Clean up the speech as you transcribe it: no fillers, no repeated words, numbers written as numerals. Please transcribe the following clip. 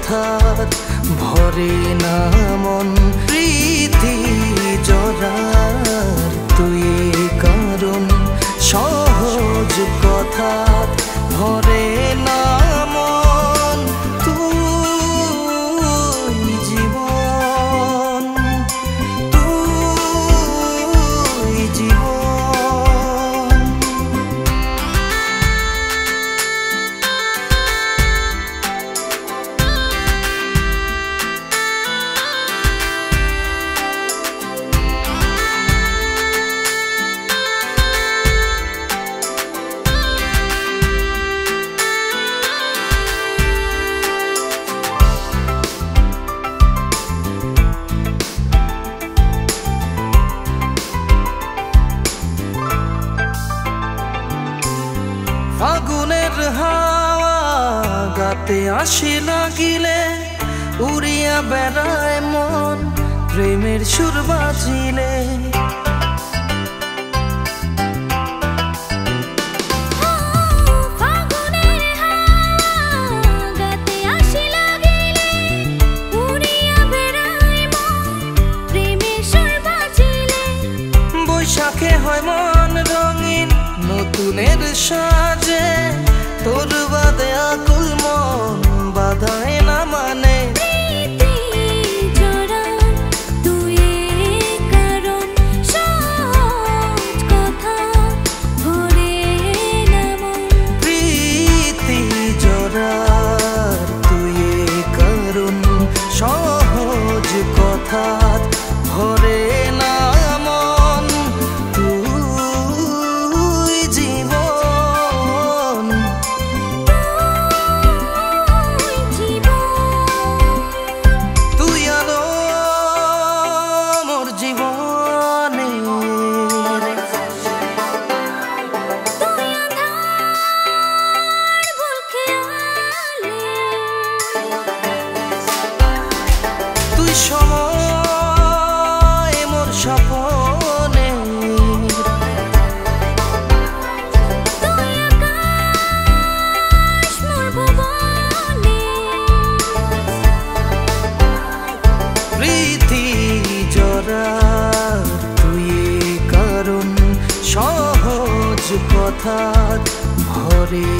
কথার ভরে না মন। প্রীতি জড়ার তুই কারণ সহজ কথার ভরে না মন। তুই জীবন, তুই জীবন। ফাগুনের হাওয়া গাতে আসি লাগিলে উড়িয়া বেড়ায় মন প্রেমের সুর বাজিলে। বৈশাখে হয় মন রঙিন নতুনের সাজে, তোর বাদে আকুল মন বাধায় না মানে। প্রীতি জড়ার তুই কারণ সহজ কথার ভরে না মন। তুই জীবন, তুই আলো মোর জীবনে। তুই সময় মোর স্বপনে। প্রীতি জড়ার তুই কারণ সহজ কথার ভরে